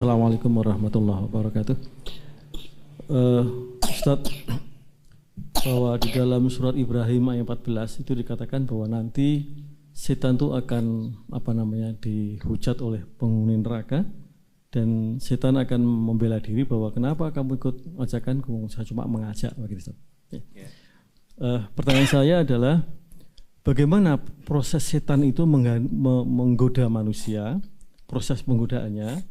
Assalamualaikum warahmatullahi wabarakatuh. Ustadz, bahwa di dalam surat Ibrahim ayat 14 itu dikatakan bahwa nanti setan itu akan dihujat oleh penghuni neraka, dan setan akan membela diri bahwa kenapa kamu ikut ajakanku, saya cuma mengajak begitu. Pertanyaan saya adalah bagaimana proses setan itu menggoda manusia, proses penggodaannya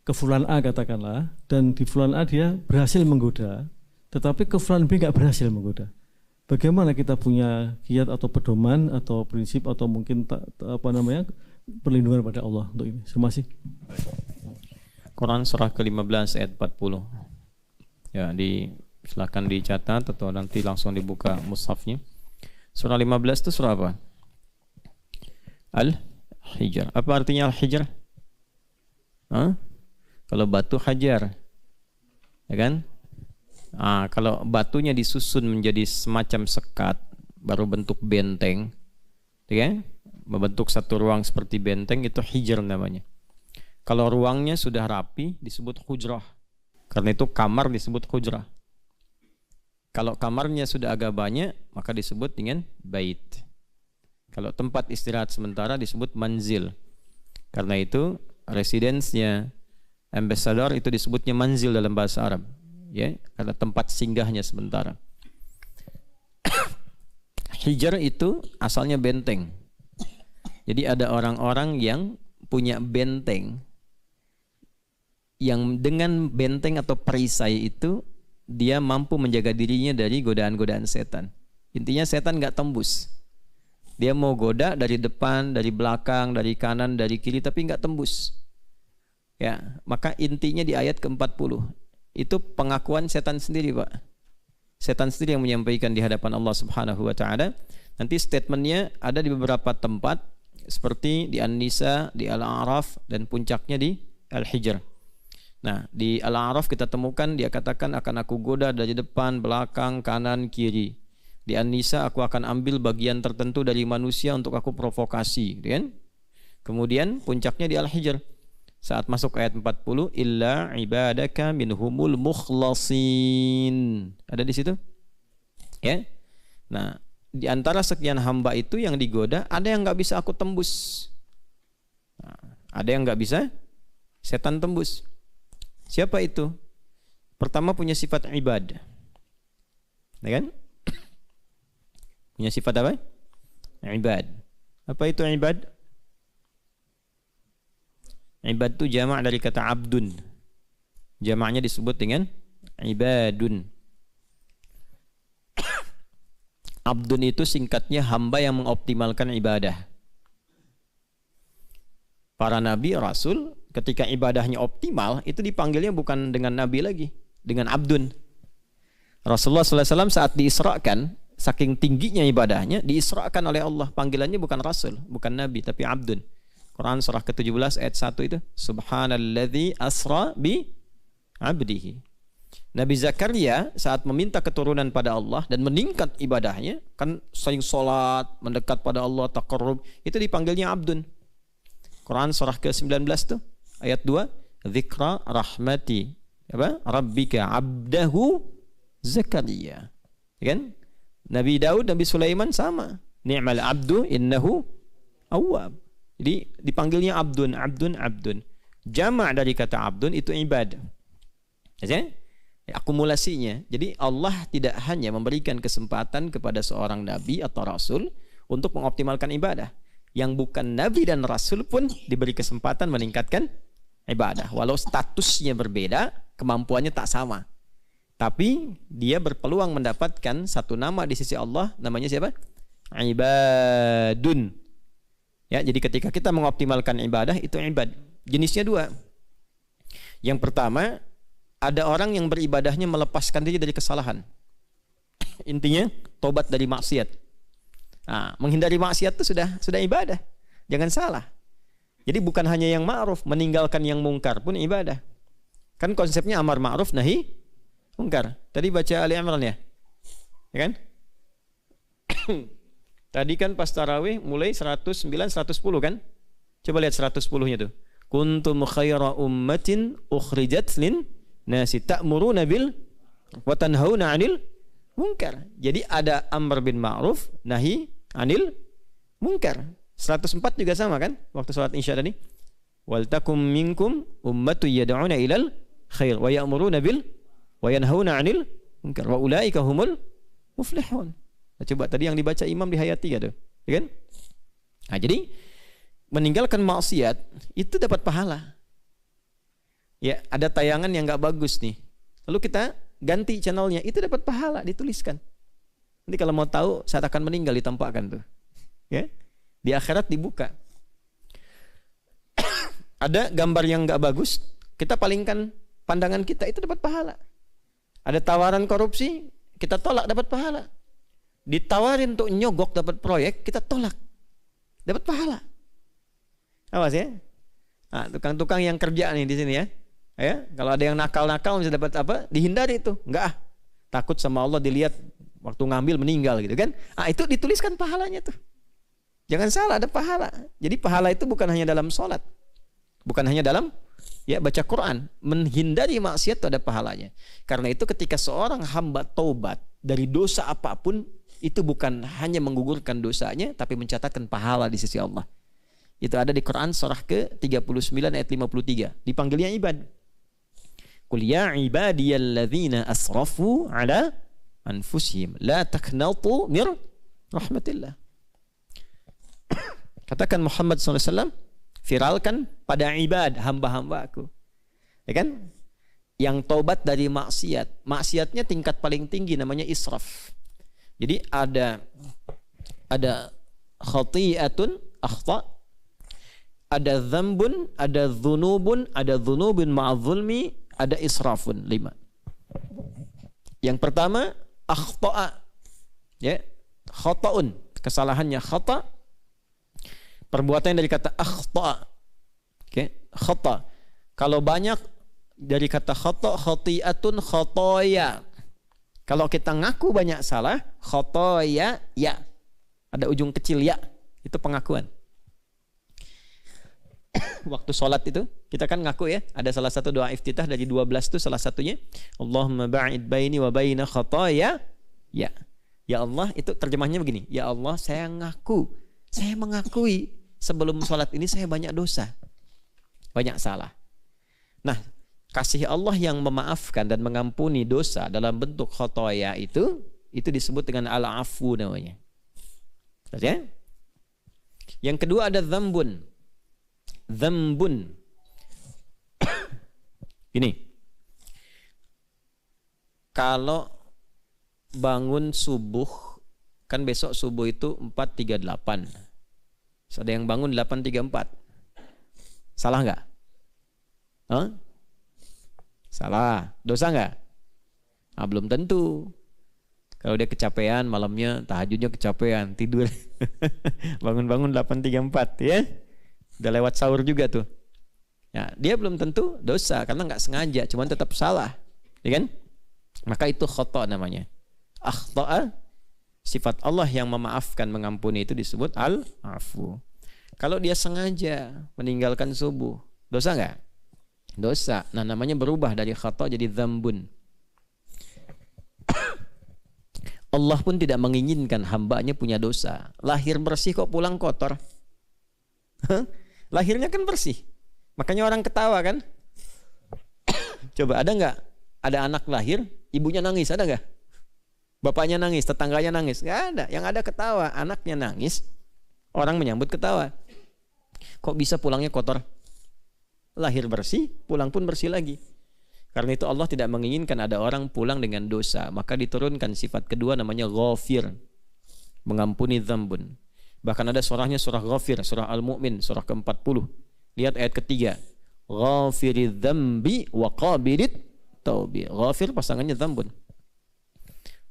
ke fulan A katakanlah, dan di fulan A dia berhasil menggoda, tetapi ke fulan B nggak berhasil menggoda. Bagaimana kita punya kiat atau pedoman atau prinsip atau mungkin perlindungan pada Allah untuk ini? Terima kasih. Quran surah ke-15 ayat 40. Ya, silakan dicatat atau nanti langsung dibuka mushafnya. Surah 15 itu surah apa? Al-Hijr. Apa artinya Al-Hijr? Kalau batu hajar, ya kan? Kalau batunya disusun menjadi semacam sekat, baru bentuk benteng, ya kan? Membentuk satu ruang seperti benteng, itu hijr namanya. Kalau ruangnya sudah rapi disebut hujrah. Karena itu kamar disebut hujrah. Kalau kamarnya sudah agak banyak, maka disebut dengan bait. Kalau tempat istirahat sementara disebut manzil. Karena itu residence-nya ambassador itu disebutnya manzil dalam bahasa Arab, ya, karena tempat singgahnya sementara. Hijr itu asalnya benteng. Jadi ada orang-orang yang punya benteng, yang dengan benteng atau perisai itu dia mampu menjaga dirinya dari godaan-godaan setan. Intinya setan nggak tembus. Dia mau goda dari depan, dari belakang, dari kanan, dari kiri, tapi nggak tembus. Ya, maka intinya di ayat ke-40 itu pengakuan setan sendiri, Pak. Setan sendiri yang menyampaikan di hadapan Allah Subhanahu wa taala. Nanti statementnya ada di beberapa tempat seperti di An-Nisa, di Al-A'raf, dan puncaknya di Al-Hijr. Nah, di Al-A'raf kita temukan dia katakan akan aku goda dari depan, belakang, kanan, kiri. Di An-Nisa aku akan ambil bagian tertentu dari manusia untuk aku provokasi, kan? Kemudian puncaknya di Al-Hijr. Saat masuk ayat 40, illa ibadaka minhumul mukhlasin. Ada di situ? Ya. Nah, di antara sekian hamba itu yang digoda, ada yang nggak bisa aku tembus. Ada yang nggak bisa setan tembus. Siapa itu? Pertama punya sifat ibad. Ya kan? Punya sifat apa? Ibad. Apa itu ibad? Ibad itu jamak dari kata abdun. Jamaknya disebut dengan ibadun. Abdun itu singkatnya hamba yang mengoptimalkan ibadah. Para nabi, rasul, ketika ibadahnya optimal, itu dipanggilnya bukan dengan nabi lagi, dengan abdun. Rasulullah SAW saat diisrakan, saking tingginya ibadahnya, diisrakan oleh Allah. Panggilannya bukan rasul, bukan nabi, tapi abdun. Quran surah ke-17 ayat 1 itu, subhanalladzi asra bi abdihi. Nabi Zakaria saat meminta keturunan pada Allah dan meningkat ibadahnya, kan sering sholat, mendekat pada Allah, taqarrub, itu dipanggilnya abdun. Quran surah ke-19 itu ayat 2, dzikra rahmati rabbika abdahu Zakaria. Kan? Nabi Daud, Nabi Sulaiman sama. Ni'mal abdu innahu awwab. Jadi dipanggilnya abdun, abdun, abdun. Jamak dari kata abdun itu ibad. Ya? Akumulasinya. Jadi Allah tidak hanya memberikan kesempatan kepada seorang nabi atau rasul untuk mengoptimalkan ibadah. Yang bukan nabi dan rasul pun diberi kesempatan meningkatkan ibadah. Walau statusnya berbeda, kemampuannya tak sama. Tapi dia berpeluang mendapatkan satu nama di sisi Allah, namanya siapa? Ibadun. Ya, jadi ketika kita mengoptimalkan ibadah itu ibad. Jenisnya dua. Yang pertama, ada orang yang beribadahnya melepaskan diri dari kesalahan. Intinya tobat dari maksiat. Menghindari maksiat itu sudah ibadah. Jangan salah. Jadi bukan hanya yang ma'ruf, meninggalkan yang mungkar pun ibadah. Kan konsepnya amar ma'ruf nahi mungkar. Tadi baca Ali Imran ya. Ya kan? Tadi kan pas tarawih mulai 109, 110 kan? Coba lihat 110-nya tuh. kuntum khaira ummatin ukhrijat lin nasi ta'muruna bil wa tanhauna 'anil munkar. Jadi ada amr bin ma'ruf, nahi 'anil munkar. 104 juga sama kan waktu salat Isya tadi. Wal takum minkum ummatun yad'una ilal khair wa ya'muruna bil wa yanhauna 'anil munkar wa ulaika humul muflihun. Nah, coba tadi yang dibaca imam dihayati gitu, ya kan? Nah, jadi meninggalkan maksiat itu dapat pahala. Ya, ada tayangan yang nggak bagus nih. Lalu kita ganti channelnya, itu dapat pahala, dituliskan. Nanti kalau mau tahu saat akan meninggal ditampakkan tuh. Ya. Di akhirat dibuka. Ada gambar yang nggak bagus, kita palingkan pandangan kita, itu dapat pahala. Ada tawaran korupsi, kita tolak, dapat pahala. Ditawarin untuk nyogok dapat proyek, kita tolak, dapat pahala. Awas ya. Nah, tukang-tukang yang kerja nih di sini ya. Ya, kalau ada yang nakal-nakal bisa dapat apa? Dihindari itu. Enggak takut sama Allah dilihat waktu ngambil meninggal gitu kan. Ah, itu dituliskan pahalanya tuh. Jangan salah, ada pahala. Jadi pahala itu bukan hanya dalam sholat. Bukan hanya dalam ya baca Quran. Menghindari maksiat itu ada pahalanya. Karena itu ketika seorang hamba taubat dari dosa apapun, itu bukan hanya menggugurkan dosanya, tapi mencatatkan pahala di sisi Allah. Itu ada di Quran surah ke-39 ayat 53. Dipanggilnya ibad. Qul ya ibadiyalladzina asrafu ala anfusihim la taqnatu mir rahmatillah. Katakan Muhammad SAW, viralkan pada ibad, hamba-hambaku. Ya kan? Yang taubat dari maksiat. Maksiatnya tingkat paling tinggi namanya israf. Jadi ada khati'atun akhta', ada dzambun, ada dzunubun, ada dzunubun ma'adzulmi, ada israfun. 5. Yang pertama akhta'a, ya, khata'un, kesalahannya khata', perbuatan dari kata akhta'a. Oke, khata'. Kalau banyak dari kata khata', khati'atun, khotoya. Kalau kita ngaku banyak salah, khotoya, ya, ada ujung kecil ya, itu pengakuan. Waktu sholat itu kita kan ngaku ya, ada salah satu doa iftitah dari 12 itu salah satunya Allahumma ba'id baini wa baina khataaya ya. Ya Allah, itu terjemahnya begini, ya Allah, saya mengakui sebelum sholat ini saya banyak dosa, banyak salah. Nah, kasih Allah yang memaafkan dan mengampuni dosa dalam bentuk khataaya itu disebut dengan al-afu namanya. Ya? Yang kedua ada dzambun. Dzambun. Ini. Kalau bangun subuh, kan besok subuh itu 4.38. So, ada yang bangun 8.34. Salah nggak? Huh? Salah. Dosa nggak? Ah, belum tentu. Kalau dia kecapean malamnya, tahajudnya kecapean, tidur. Bangun-bangun 8.34 ya. Udah lewat sahur juga tuh. Ya, dia belum tentu dosa karena nggak sengaja, cuman tetap salah, ya kan? Maka itu khata namanya. Akhta'a, sifat Allah yang memaafkan, mengampuni itu disebut al-afu. Kalau dia sengaja meninggalkan subuh, dosa nggak? Dosa. Nah, namanya berubah dari khata jadi dzambun. Allah pun tidak menginginkan hambanya punya dosa. Lahir bersih kok pulang kotor. Lahirnya kan bersih, makanya orang ketawa kan. Coba ada nggak ada anak lahir ibunya nangis, ada nggak? Bapaknya nangis, tetangganya nangis, nggak ada. Yang ada ketawa, anaknya nangis, orang menyambut ketawa. Kok bisa pulangnya kotor? Lahir bersih, pulang pun bersih lagi. Karena itu Allah tidak menginginkan ada orang pulang dengan dosa, maka diturunkan sifat kedua namanya ghafir, mengampuni dzambun. Bahkan ada surahnya surah Ghafir, surah Al-Mu'min, surah ke-40. Lihat ayat ketiga. Ghafiridz dzambi wa qabilit taubi. Ghafir pasangannya dzambun.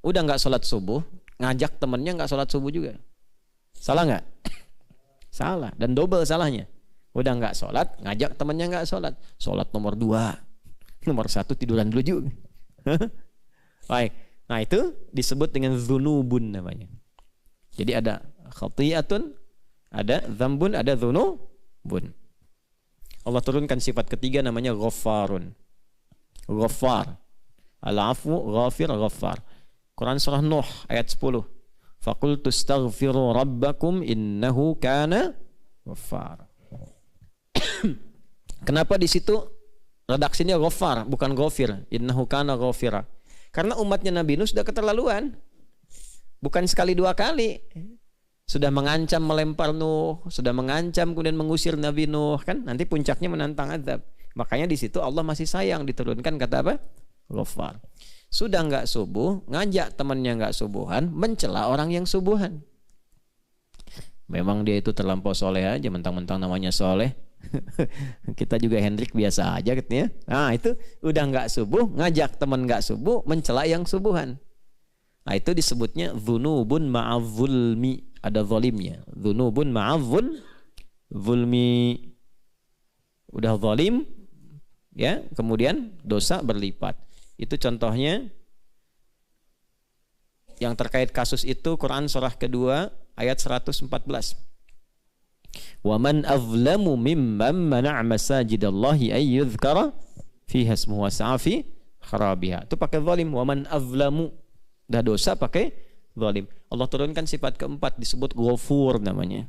Udah enggak sholat subuh, ngajak temennya enggak sholat subuh juga. Salah enggak? Salah, dan double salahnya. Udah enggak sholat, ngajak temennya enggak sholat. Sholat nomor 2. Nomor 1 tiduran dulu juga. Baik. Nah, itu disebut dengan dzunubun namanya. Jadi ada khati'atun, ada dzambun, ada dzunubun. Allah turunkan sifat ketiga namanya Ghaffarun. Ghaffar. Al-afu, ghafir, ghaffar. Quran surah Nuh ayat 10. Faqultu astaghfiru rabbakum innahu kana ghaffar. Kenapa di situ redaksinya Ghaffar bukan Ghafir? Innahu kana ghafira. Karena umatnya Nabi Nuh sudah keterlaluan. Bukan sekali dua kali. Sudah mengancam melempar Nuh, sudah mengancam kemudian mengusir Nabi Nuh, kan nanti puncaknya menantang azab. Makanya di situ Allah masih sayang, diturunkan kata apa? Ghaffar. Sudah enggak subuh, ngajak temannya enggak subuhan, mencela orang yang subuhan. Memang dia itu terlampau soleh aja, mentang-mentang namanya soleh. Kita juga Hendrik biasa aja katanya. Nah itu udah enggak subuh, ngajak teman enggak subuh, mencela yang subuhan. Nah itu disebutnya dzunubun ma'azzulmi. Ada zalimnya. Dzunubun ma'azzul zulmi. Udah zalim, ya, kemudian dosa berlipat. Itu contohnya yang terkait kasus itu Quran surah kedua ayat 114. Wa man azlamu mimman mana'a masajidallahi ay yuzkara fiha ismuhu wa sa'a fi kharabiha. Itu pakai zalim. Wa man azlamu. Dah dosa pakai zalim. Allah turunkan sifat keempat disebut Ghafur namanya.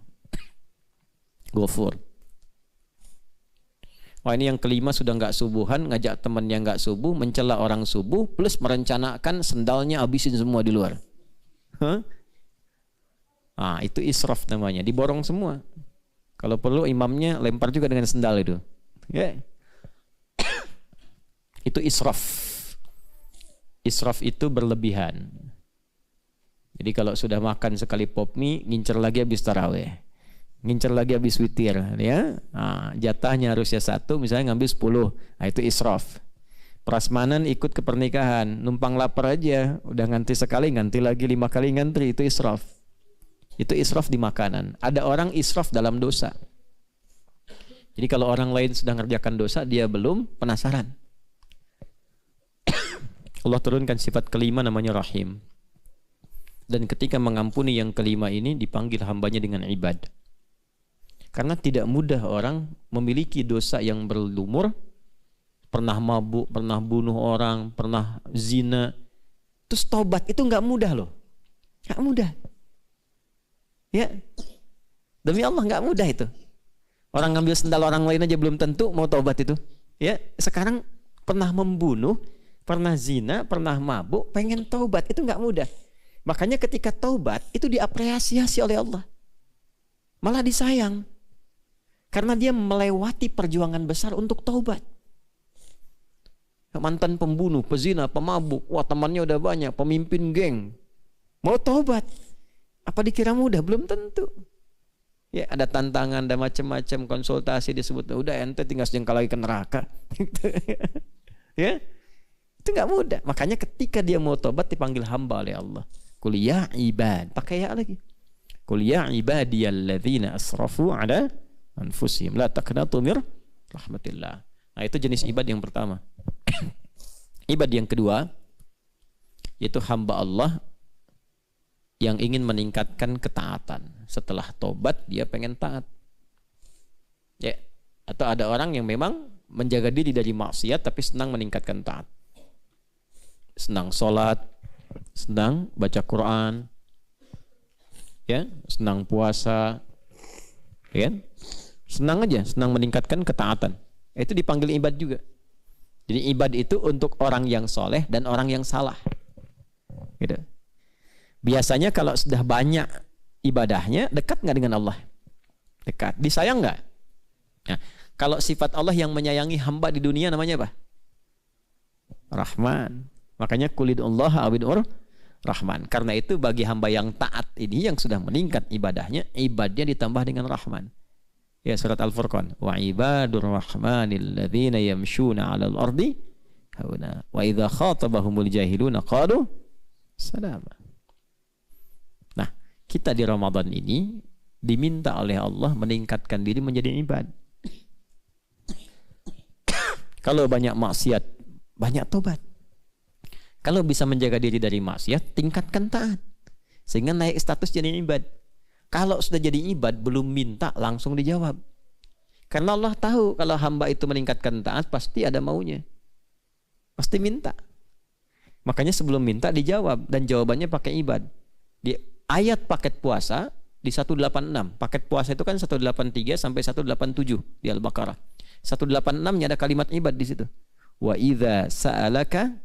Ghafur. Wah ini yang kelima sudah enggak subuhan, ngajak temannya enggak subuh, mencela orang subuh, plus merencanakan sendalnya habisin semua di luar. Ah itu israf namanya, diborong semua. Kalau perlu imamnya lempar juga dengan sendal itu. Ya. Itu israf. Israf itu berlebihan. Jadi kalau sudah makan sekali pop mie, ngincer lagi habis taraweh, ngincer lagi habis witir, ya. Nah, jatahnya harusnya 1, misalnya ngambil 10. Nah, itu israf. Prasmanan ikut ke pernikahan, numpang lapar aja, udah ngantri sekali, ngantri lagi 5 kali ngantri, itu israf. Itu israf di makanan. Ada orang israf dalam dosa. Jadi kalau orang lain sedang ngerjakan dosa, dia belum, penasaran. Allah turunkan sifat kelima namanya Rahim. Dan ketika mengampuni yang kelima ini dipanggil hambanya dengan ibad. Karena tidak mudah orang memiliki dosa yang berlumur, pernah mabuk, pernah bunuh orang, pernah zina, terus taubat, itu nggak mudah loh, nggak mudah. Ya, demi Allah nggak mudah itu. Orang ngambil sendal orang lain aja belum tentu mau taubat itu. Ya, sekarang pernah membunuh, pernah zina, pernah mabuk, pengen taubat itu nggak mudah. Makanya ketika taubat itu diapresiasi oleh Allah. Malah disayang. Karena dia melewati perjuangan besar untuk taubat. Mantan pembunuh, pezina, pemabuk, wah temannya udah banyak, pemimpin geng. Mau taubat. Apa dikira mudah? Belum tentu. Ya, ada tantangan, ada macam-macam, konsultasi disebut, udah ente tinggal sejengkal lagi ke neraka. Ya. Itu nggak mudah. Makanya ketika dia mau taubat dipanggil hamba oleh Allah. Qul ya ibad, pakai ya lagi. Qul ya ibadiyalladzina asrafu ala anfusihim la taqnatu mir rahmatillah. Nah, itu jenis ibad yang pertama. Ibad yang kedua yaitu hamba Allah yang ingin meningkatkan ketaatan. Setelah tobat dia pengen taat. Ya, atau ada orang yang memang menjaga diri dari maksiat tapi senang meningkatkan taat. Senang sholat, senang baca Quran, ya, senang puasa, ya, senang aja, senang meningkatkan ketaatan. Itu dipanggil ibad juga. Jadi ibad itu untuk orang yang soleh dan orang yang salah. Gitu. Biasanya kalau sudah banyak ibadahnya, dekat nggak dengan Allah? Dekat. Disayang nggak? Nah, kalau sifat Allah yang menyayangi hamba di dunia namanya apa? Rahman. Makanya kulidullaha awidur Rahman. Karena itu bagi hamba yang taat ini yang sudah meningkat ibadahnya, ibadnya ditambah dengan Rahman. Ya, surat Al-Furqan. Wa ibadur rahmanil ladzina yamshuna 'alal ardi hauna wa idza khatabahumul jahiluna qalu salama. Nah, kita di Ramadan ini diminta oleh Allah meningkatkan diri menjadi ibad. Kalau banyak maksiat, banyak tobat. Kalau bisa menjaga diri dari maksiat, tingkatkan taat. Sehingga naik status jadi ibad. Kalau sudah jadi ibad, belum minta, langsung dijawab. Karena Allah tahu kalau hamba itu meningkatkan taat pasti ada maunya. Pasti minta. Makanya sebelum minta dijawab, dan jawabannya pakai ibad. Di ayat paket puasa di 186. Paket puasa itu kan 183 sampai 187 di Al-Baqarah. 186-nya ada kalimat ibad di situ. Wa idza sa'alaka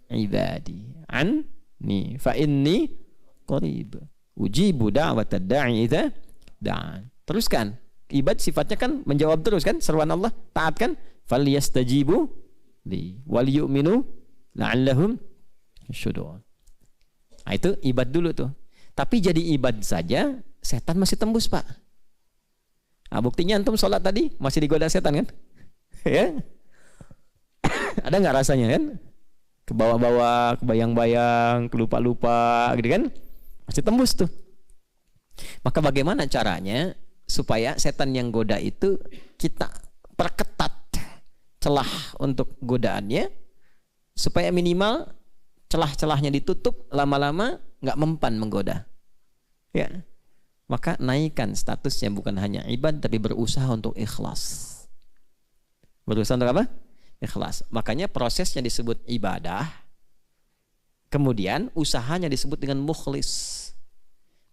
ibadi anni fa inni qarib. Ujibu da'watad da'i idza da'an. Teruskan. Ibad sifatnya kan menjawab terus kan, seruan Allah, taat kan? Falyastajibu li wal yu'minu la'allahum yashhadun. Nah, itu ibad dulu tuh. Tapi jadi ibad saja, setan masih tembus, Pak. Nah, buktinya antum sholat tadi masih digoda setan kan? Ya. Ada nggak rasanya kan? Kebawa-bawa, kebayang-bayang, kelupa-lupa, gitu kan? Masih tembus tuh. Maka bagaimana caranya supaya setan yang goda itu kita perketat celah untuk godaannya, supaya minimal celah-celahnya ditutup, lama-lama nggak mempan menggoda. Ya, maka naikkan statusnya bukan hanya ibad tapi berusaha untuk ikhlas. Berusaha untuk apa? Ikhlas. Makanya prosesnya disebut ibadah, kemudian usahanya disebut dengan mukhlis.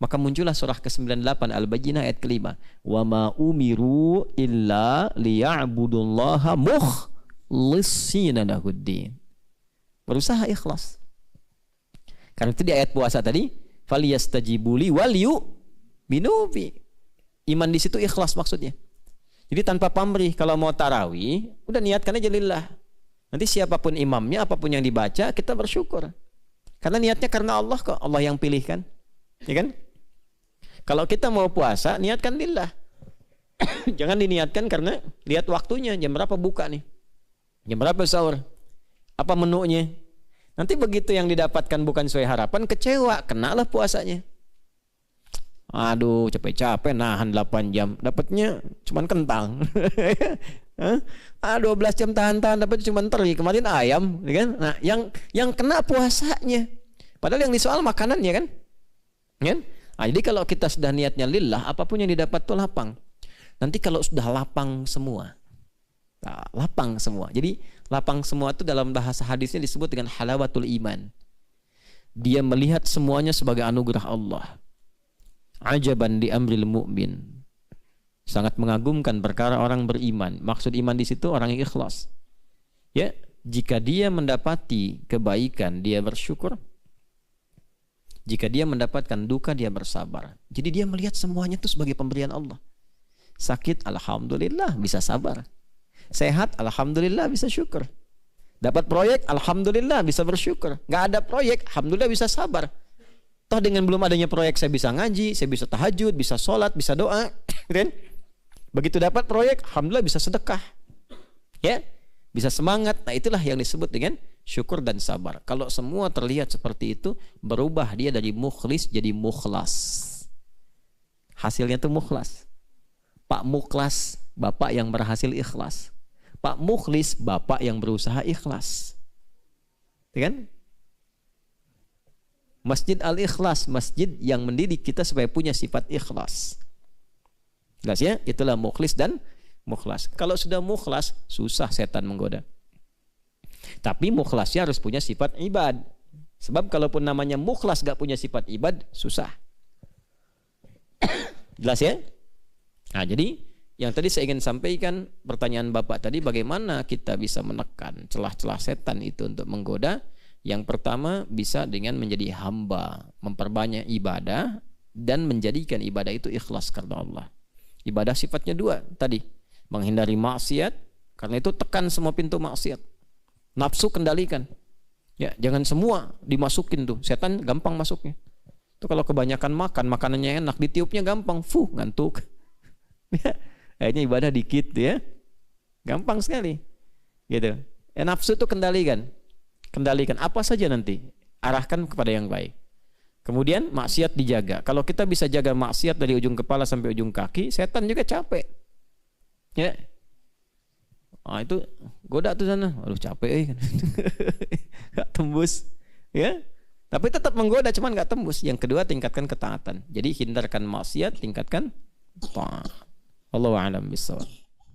Maka muncullah surah ke-98 Al-Baqarah ayat ke-5. Wa ma umiru illa liya'budullaha mukhlishina lahuddin. Berusaha ikhlas. Karena itu di ayat puasa tadi, falyastajibuli wal yu'minu bi. Iman di situ ikhlas maksudnya. Jadi tanpa pamrih, kalau mau tarawih, udah niatkan aja lillah. Nanti siapapun imamnya, apapun yang dibaca, kita bersyukur. Karena niatnya karena Allah kok, Allah yang pilihkan. Ya kan? Kalau kita mau puasa, niatkan lillah. Jangan diniatkan karena lihat waktunya, jam berapa buka nih, jam berapa sahur, apa menunya. Nanti begitu yang didapatkan bukan sesuai harapan, kecewa, kenalah puasanya. Aduh, capek-capek nahan 8 jam, dapatnya cuman kentang. 12 jam tahan-tahan, dapat cuman teri, kemarin ayam, kan? Nah, yang kena puasanya. Padahal yang disoal makanannya kan? Kan? Nah, jadi kalau kita sudah niatnya lillah, apapun yang didapat itu lapang. Nanti kalau sudah lapang semua, nah, lapang semua. Jadi lapang semua itu dalam bahasa hadisnya disebut dengan halawatul iman. Dia melihat semuanya sebagai anugerah Allah. Ajaban di amril mu'min. Sangat mengagumkan perkara orang beriman. Maksud iman di situ orang yang ikhlas. Ya, jika dia mendapati kebaikan, dia bersyukur. Jika dia mendapatkan duka, dia bersabar. Jadi dia melihat semuanya itu sebagai pemberian Allah. Sakit, alhamdulillah bisa sabar. Sehat, alhamdulillah bisa syukur. Dapat proyek, alhamdulillah bisa bersyukur. Nggak ada proyek, alhamdulillah bisa sabar. Toh dengan belum adanya proyek saya bisa ngaji, saya bisa tahajud, bisa sholat, bisa doa. Kan? Begitu dapat proyek, alhamdulillah bisa sedekah. Ya, bisa semangat. Nah, itulah yang disebut dengan syukur dan sabar. Kalau semua terlihat seperti itu, berubah dia dari mukhlis jadi mukhlas. Hasilnya itu mukhlas. Pak Mukhlas, bapak yang berhasil ikhlas. Pak Mukhlis, bapak yang berusaha ikhlas. Kan? Masjid Al-Ikhlas, masjid yang mendidik kita supaya punya sifat ikhlas. Jelas ya? Itulah mukhlis dan mukhlas. Kalau sudah mukhlas, susah setan menggoda. Tapi mukhlasnya harus punya sifat ibad. Sebab kalaupun namanya mukhlas gak punya sifat ibad, susah. Jelas ya? Nah, jadi yang tadi saya ingin sampaikan, pertanyaan Bapak tadi, bagaimana kita bisa menekan celah-celah setan itu untuk menggoda? Yang pertama, bisa dengan menjadi hamba, memperbanyak ibadah dan menjadikan ibadah itu ikhlas karena Allah. Ibadah sifatnya dua tadi, menghindari maksiat, karena itu tekan semua pintu maksiat. Nafsu kendalikan. Ya, jangan semua dimasukin tuh, setan gampang masuknya. Itu kalau kebanyakan makan, makanannya enak, ditiupnya gampang, ngantuk. Ya, akhirnya ibadah dikit ya, gampang sekali gitu. Nafsu itu kendalikan apa saja, nanti arahkan kepada yang baik. Kemudian maksiat dijaga. Kalau kita bisa jaga maksiat dari ujung kepala sampai ujung kaki, setan juga capek ya. Itu goda tuh sana, aduh capek kan. Gak tembus ya, tapi tetap menggoda, cuman gak tembus. Yang kedua, tingkatkan ketaatan. Jadi hindarkan maksiat, tingkatkan taat. Allahu a'lam bishawab.